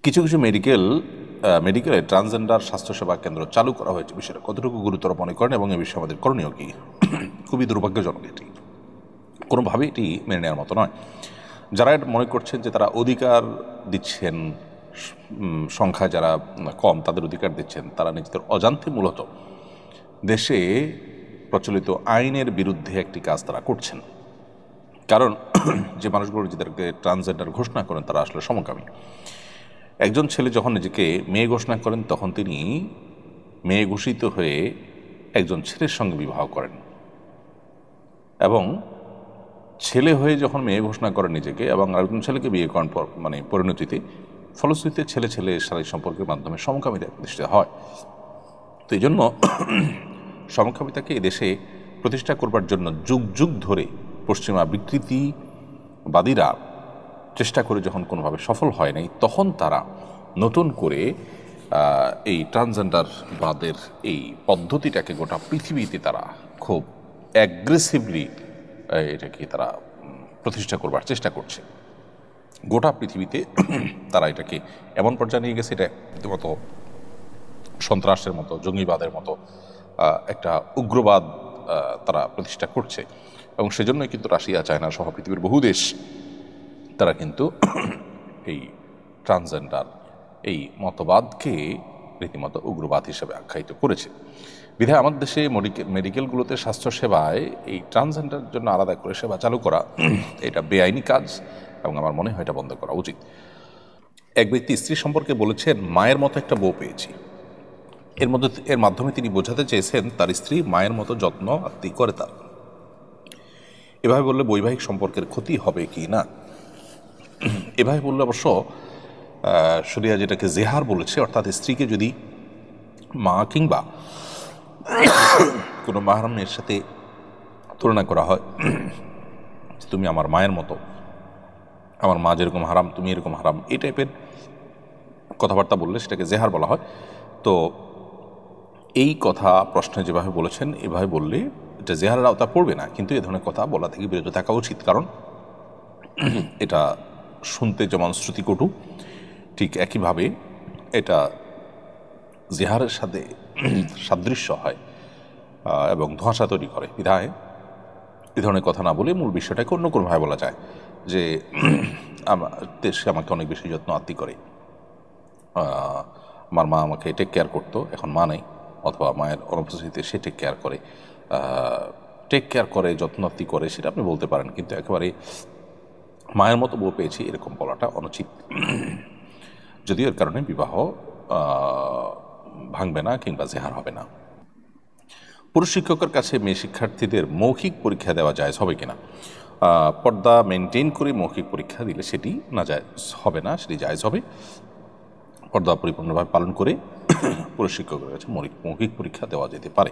কিছু কিছু মেডিকেলে ট্রান্সজেন্ডার স্বাস্থ্যসেবা কেন্দ্র চালু করা হয়েছে। বিষয়টা কতটুকু গুরুতর মনে করেন এবং এ বিষয়ে আমাদের করণীয় কি? খুবই দুর্ভাগ্যজনক। এটি কোনোভাবেই এটি মেনে নেওয়ার মতো নয়। যারা মনে করছেন যে তারা অধিকার দিচ্ছেন, সংখ্যা যারা কম তাদের অধিকার দিচ্ছেন, তারা নিজেদের অজান্তে মূলত দেশে প্রচলিত আইনের বিরুদ্ধে একটি কাজ তারা করছেন। কারণ যে মানুষগুলো নিজেদেরকে ট্রান্সজেন্ডার ঘোষণা করেন তারা আসলে সমকামী। একজন ছেলে যখন নিজেকে মেয়ে ঘোষণা করেন তখন তিনি মেয়ে ঘোষিত হয়ে একজন ছেলের সঙ্গে বিবাহ করেন, এবং ছেলে হয়ে যখন মেয়ে ঘোষণা করেন নিজেকে এবং আরেকজন ছেলেকে বিয়ে করেন পরিণতিতে, ফলশ্রুতিতে ছেলে ছেলে শারীরিক সম্পর্কের মাধ্যমে সমকামিতা প্রতিষ্ঠিত হয়। তো এই জন্য সমকামিতাকে এদেশে প্রতিষ্ঠা করবার জন্য যুগ যুগ ধরে পশ্চিমা বিকৃতিবাদীরা চেষ্টা করে যখন কোনোভাবে সফল হয় নাই, তখন তারা নতুন করে এই ট্রান্সজেন্ডারবাদের এই পদ্ধতিটাকে গোটা পৃথিবীতে তারা খুব অ্যাগ্রেসিভলি এটাকে তারা প্রতিষ্ঠা করবার চেষ্টা করছে। গোটা পৃথিবীতে তারা এটাকে এমন পর্যায়ে নিয়ে গেছে, এটা রীতিমতো সন্ত্রাসের মতো, জঙ্গিবাদের মতো একটা উগ্রবাদ তারা প্রতিষ্ঠা করছে। এবং সেজন্যই কিন্তু রাশিয়া, চায়না সহ পৃথিবীর বহু দেশ তারা কিন্তু এই ট্রান্সজেন্ডার এই মতবাদকে রীতিমতো উগ্রবাদ হিসেবে আখ্যায়িত করেছে। বিধায় আমাদের দেশে মেডিকেলগুলোতে স্বাস্থ্যসেবায় এই ট্রান্সজেন্ডার জন্য আলাদা করে সেবা চালু করা এটা বেআইনি কাজ, এবং আমার মনে হয় এটা বন্ধ করা উচিত। এক ব্যক্তি স্ত্রী সম্পর্কে বলেছেন, মায়ের মতো একটা বউ পেয়েছি। এর মাধ্যমে তিনি বোঝাতে চেয়েছেন তার স্ত্রী মায়ের মতো যত্ন আত্মি করে তার। এভাবে বললে বৈবাহিক সম্পর্কের ক্ষতি হবে কি না? এভাবে বললে অবশ্য শরিয়া যেটাকে জেহার বলেছে, অর্থাৎ স্ত্রীকে যদি মা কিংবা কোনো মাহরামের সাথে তুলনা করা হয়, তুমি আমার মায়ের মতো, আমার মা যেরকম হারাম তুমি এরকম হারাম, এই টাইপের কথাবার্তা বললে সেটাকে জেহার বলা হয়। তো এই কথা প্রশ্নে যেভাবে বলেছেন, এভাবে বললে এটা জেহারের আওতা পড়বে না, কিন্তু এ ধরনের কথা বলা থেকে বিরত থাকা উচিত। কারণ এটা শুনতে যেমন শ্রুতিকটু, ঠিক একইভাবে এটা জেহারের সাথে সাদৃশ্য হয় এবং ধোঁয়াশা তৈরি করে। বিধায় এ ধরনের কথা না বলে মূল বিষয়টাকে অন্য কোনোভাবে বলা যায় যে সে আমাকে অনেক বেশি যত্ন আত্মি করে, আমার মা আমাকে টেক কেয়ার করতো, এখন মা নেই, অথবা মায়ের অনুপস্থিতিতে সে টেক কেয়ার করে যত্ন আত্মি করে, সেটা আপনি বলতে পারেন। কিন্তু একেবারে মায়ের মতো বউ পেয়েছি এরকম বলাটা অনুচিত। যদিও এর কারণে বিবাহ ভাঙবে না কিংবা জেহার হবে না। পুরুষ শিক্ষকের কাছে মেয়ে শিক্ষার্থীদের মৌখিক পরীক্ষা দেওয়া জায়েজ হবে কিনা? পর্দা মেনটেন করে মৌখিক পরীক্ষা দিলে সেটি না জায়েজ হবে না, সেটি জায়েজ হবে। পর্দা পরিপূর্ণভাবে পালন করে পুরুষ শিক্ষকের কাছে মৌখিক পরীক্ষা দেওয়া যেতে পারে।